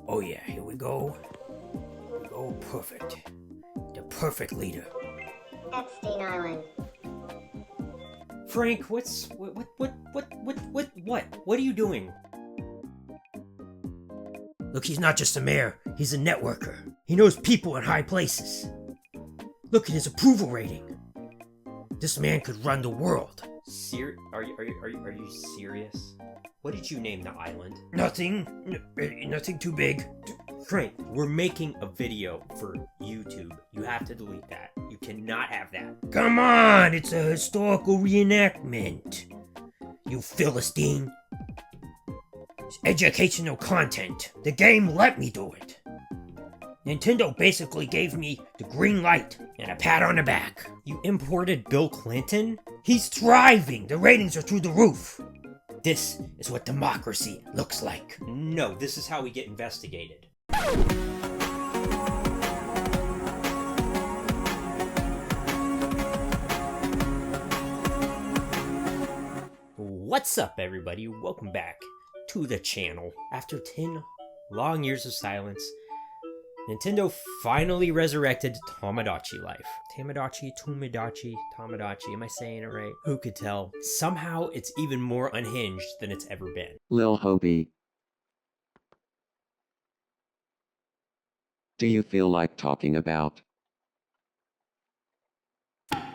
Oh yeah, here we go. Oh, perfect. The perfect leader. Epstein Island. Frank, what are you doing? Look, he's not just a mayor, he's a networker. He knows people in high places. Look at his approval rating. This man could run the world. Are you serious? What did you name the island? Nothing too big. Frank, we're making a video for YouTube. You have to delete that. You cannot have that. Come on, it's a historical reenactment. You Philistine. It's educational content. The game let me do it. Nintendo basically gave me the green light and a pat on the back. You imported Bill Clinton? He's thriving. The ratings are through the roof. This is what democracy looks like. No, this is how we get investigated. What's up, everybody? Welcome back to the channel. After 10 long years of silence, Nintendo finally resurrected Tomodachi Life. Tomodachi, am I saying it right? Who could tell? Somehow it's even more unhinged than it's ever been. Lil Hobie. Do you feel like talking about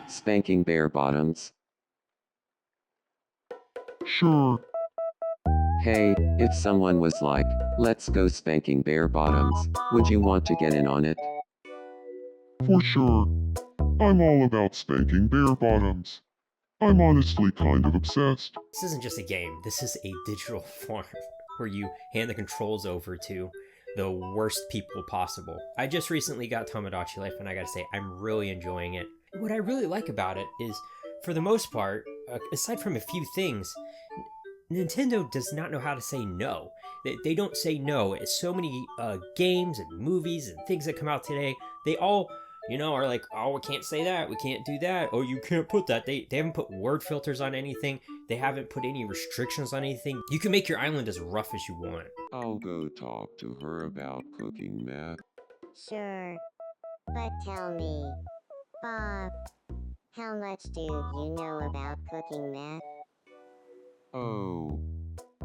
spanking bare bottoms? Sure. Hey, if someone was like, let's go spanking bare bottoms, would you want to get in on it? For sure. I'm all about spanking bare bottoms. I'm honestly kind of obsessed. This isn't just a game, this is a digital farm where you hand the controls over to the worst people possible. I just recently got Tomodachi Life and I gotta say, I'm really enjoying it. What I really like about it is, for the most part, aside from a few things, Nintendo does not know how to say no. They don't say no. So many games and movies and things that come out today, they all, are like, oh, we can't say that, we can't do that, oh, you can't put that. They haven't put word filters on anything. They haven't put any restrictions on anything. You can make your island as rough as you want. I'll go talk to her about cooking meth. Sure. But tell me, Bob, how much do you know about cooking meth? Oh,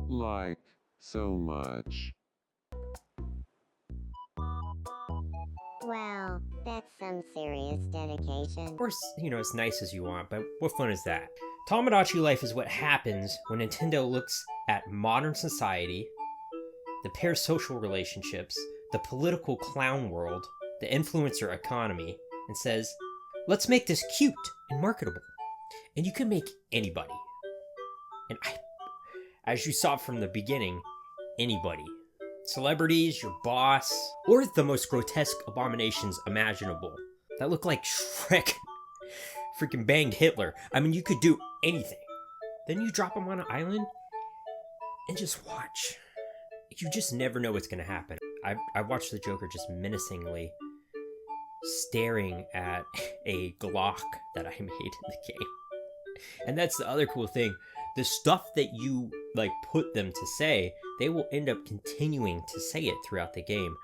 like, so much. Well, that's some serious dedication. Of course, as nice as you want, but what fun is that? Tomodachi Life is what happens when Nintendo looks at modern society, the parasocial relationships, the political clown world, the influencer economy, and says, let's make this cute and marketable. And you can make anybody. And as you saw from the beginning, anybody. Celebrities, your boss, or the most grotesque abominations imaginable that look like Shrek freaking banged Hitler. I mean, you could do anything. Then you drop them on an island and just watch. You just never know what's going to happen. I watched the Joker just menacingly staring at a Glock that I made in the game. And that's the other cool thing. The stuff that you put them to say, they will end up continuing to say it throughout the game.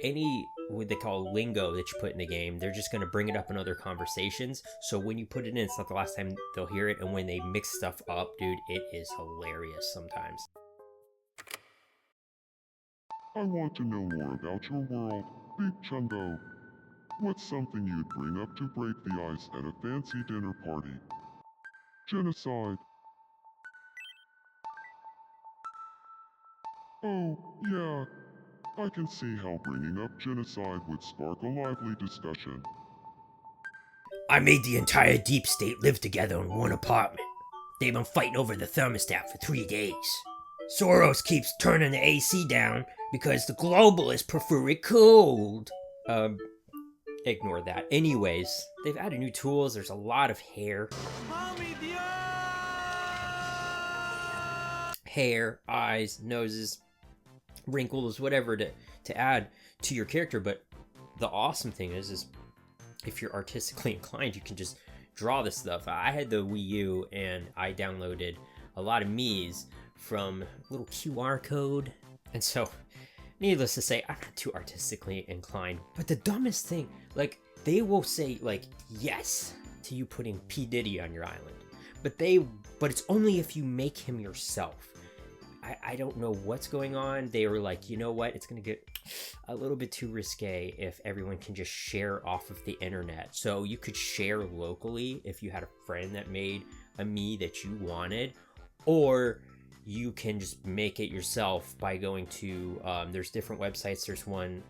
Any what they call lingo that you put in the game, they're just going to bring it up in other conversations. So when you put it in, it's not the last time they'll hear it. And when they mix stuff up, dude, it is hilarious sometimes. I want to know more about your world, Big Chungo. What's something you'd bring up to break the ice at a fancy dinner party? Genocide. Oh, yeah. I can see how bringing up genocide would spark a lively discussion. I made the entire deep state live together in one apartment. They've been fighting over the thermostat for 3 days. Soros keeps turning the AC down because the globalists prefer it cold. Ignore that. Anyways, they've added new tools. There's a lot of hair. Hair, eyes, noses, wrinkles, whatever to add to your character. But the awesome thing is if you're artistically inclined, you can just draw this stuff. I had the Wii U and I downloaded a lot of Miis from little QR code. And so Needless to say, I'm not too artistically inclined. But the dumbest thing, like, they will say, like, yes to you putting P. Diddy on your island. But it's only if you make him yourself. I don't know what's going on. They were like, you know what? It's going to get a little bit too risque if everyone can just share off of the internet. So you could share locally if you had a friend that made a Mii that you wanted, or you can just make it yourself by going to, there's different websites. There's one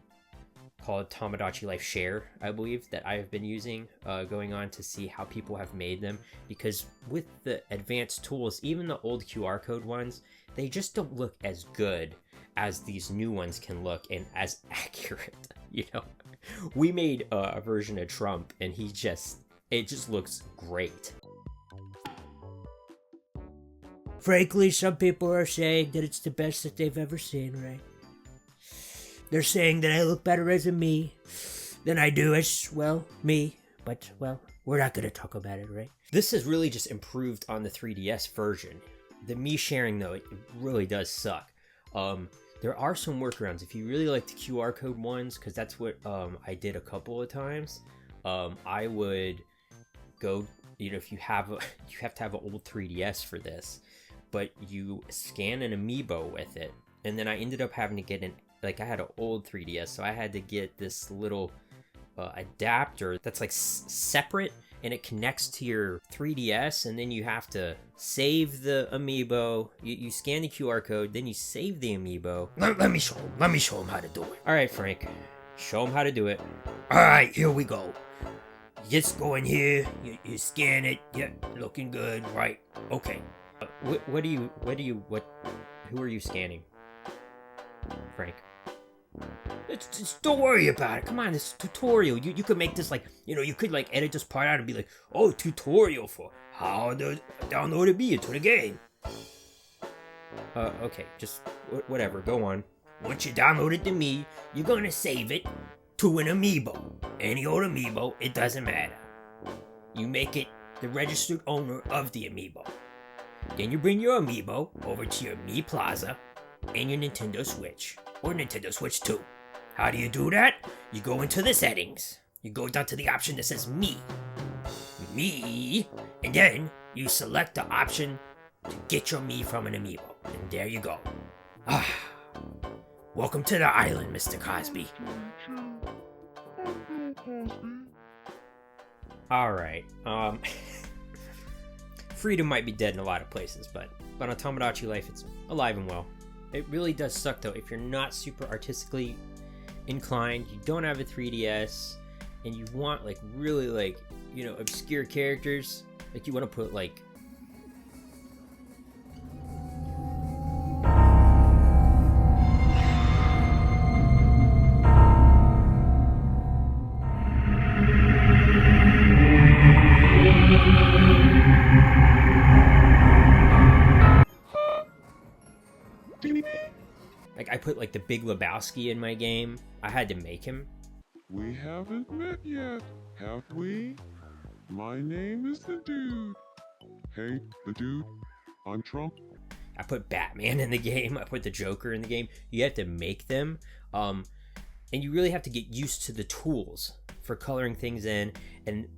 called Tomodachi Life Share, I believe, that I have been using, going on to see how people have made them, because with the advanced tools, even the old QR code ones, they just don't look as good as these new ones can look and as accurate. You know, we made a version of Trump and it just looks great. Frankly, some people are saying that it's the best that they've ever seen, right? They're saying that I look better as a Mii than I do as, well, me. But, well, we're not going to talk about it, right? This has really just improved on the 3DS version. The Mii sharing, though, it really does suck. There are some workarounds. If you really like the QR code ones, because that's what I did a couple of times, I would go, you know, if you have to have an old 3DS for this, but you scan an amiibo with it. And then I ended up having to get I had an old 3DS, so I had to get this little adapter that's like separate, and it connects to your 3DS, and then you have to save the amiibo. You scan the QR code, then you save the amiibo. Let me show him how to do it. All right, Frank, show him how to do it. All right, here we go. You just go in here, you scan it. Yeah, looking good, right? Okay. Who are you scanning, Frank? Don't worry about it. Come on, this tutorial. You could make this like, you know, you could like edit this part out and be like, oh, tutorial for how to download a Mii into the game. Okay, just whatever, go on. Once you downloaded the Mii, you're gonna save it to an amiibo. Any old amiibo, it doesn't matter. You make it the registered owner of the amiibo. Then you bring your amiibo over to your Mii Plaza and your Nintendo Switch, or Nintendo Switch 2. How do you do that? You go into the settings. You go down to the option that says Mii. Mii, and then you select the option to get your Mii from an amiibo. And there you go. Welcome to the island, Mr. Cosby. Alright, freedom might be dead in a lot of places, but on Tomodachi Life, it's alive and well. It really does suck, though, if you're not super artistically inclined, you don't have a 3DS, and you want, like, really, like, you know, obscure characters. Like, you want to put, like... Like, I put, like, the Big Lebowski in my game. I had to make him. We haven't met yet, have we? My name is the Dude. Hey, the Dude. I'm Trump. I put Batman in the game. I put the Joker in the game. You have to make them. And you really have to get used to the tools for coloring things in. And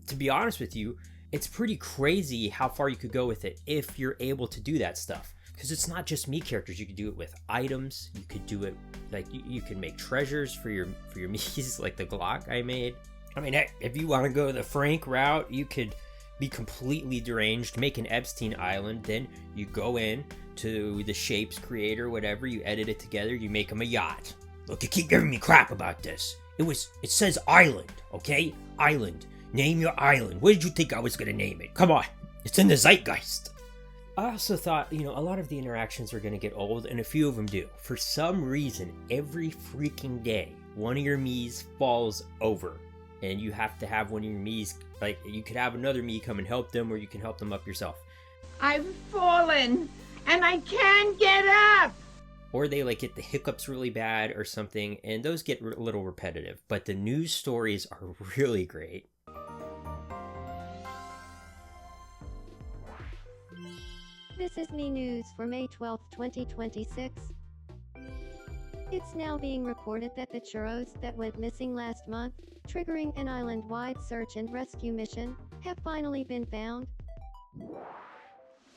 to be honest with you, it's pretty crazy how far you could go with it if you're able to do that stuff. Because it's not just Mii characters. You could do it with items. You could do it like you can make treasures for your Miis, like the Glock I made. I mean, if you want to go the Frank route, you could be completely deranged, make an Epstein Island, then you go in to the shapes creator, whatever, you edit it together, you make them a yacht. Look, you keep giving me crap about this. It says island, okay? Island. Name your island. What did you think I was gonna name it? Come on. It's in the zeitgeist. I also thought, you know, a lot of the interactions are going to get old, and a few of them do. For some reason, every freaking day, one of your Miis falls over, and you have to have one of your Miis, like, you could have another Mii come and help them, or you can help them up yourself. I've fallen, and I can't get up! Or they, like, get the hiccups really bad or something, and those get a little repetitive. But the news stories are really great. This is Mii News for May 12, 2026. It's now being reported that the churros that went missing last month, triggering an island-wide search and rescue mission, have finally been found.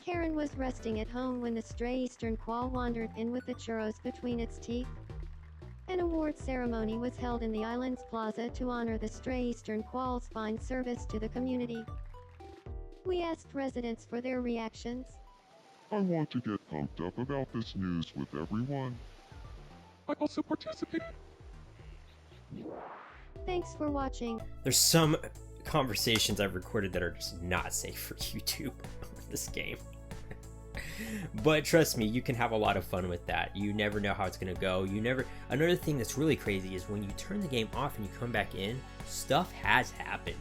Karen was resting at home when the stray eastern quoll wandered in with the churros between its teeth. An award ceremony was held in the island's plaza to honor the stray eastern quoll's fine service to the community. We asked residents for their reactions. I want to get pumped up about this news with everyone. I also participate. Thanks for watching. There's some conversations I've recorded that are just not safe for YouTube on this game. But trust me, you can have a lot of fun with that. You never know how it's gonna go. Another thing that's really crazy is when you turn the game off and you come back in, stuff has happened.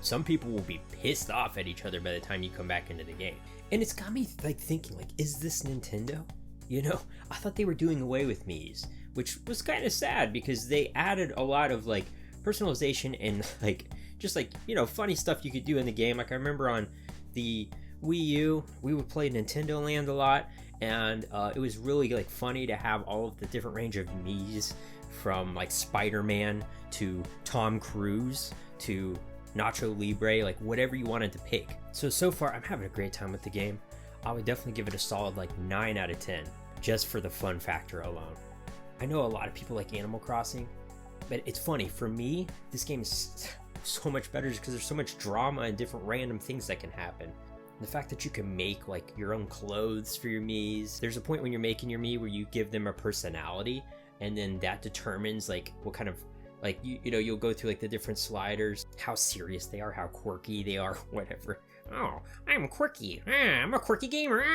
Some people will be pissed off at each other by the time you come back into the game. And it's got me like thinking, like, is this Nintendo? You know, I thought they were doing away with Miis, which was kind of sad because they added a lot of like personalization and like just like, you know, funny stuff you could do in the game. Like I remember on the Wii U, we would play Nintendo Land a lot, and it was really like funny to have all of the different range of Miis, from like Spider-Man to Tom Cruise to Nacho Libre, like whatever you wanted to pick. So far I'm having a great time with the game. I would definitely give it a solid like 9 out of 10, just for the fun factor alone. I know a lot of people like Animal Crossing, but it's funny, for me, this game is so much better just because there's so much drama and different random things that can happen. The fact that you can make like your own clothes for your Miis. There's a point when you're making your Mii where you give them a personality, and then that determines like what kind of, like, you know, you'll go through like the different sliders, how serious they are, how quirky they are, whatever. Oh, I'm quirky. I'm a quirky gamer.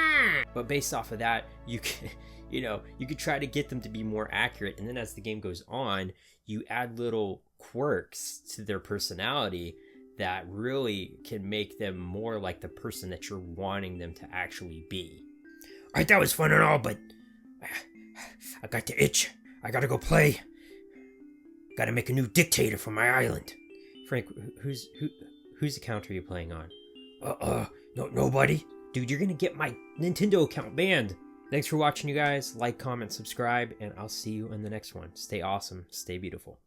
But based off of that, you can, you know, you could try to get them to be more accurate. And then as the game goes on, you add little quirks to their personality that really can make them more like the person that you're wanting them to actually be. All right, that was fun and all, but I got the itch. I gotta go play. Gotta make a new dictator for my island. Frank, whose account are you playing on? Nobody. Dude, you're gonna get my Nintendo account banned. Thanks for watching, you guys. Like, comment, subscribe, and I'll see you in the next one. Stay awesome. Stay beautiful.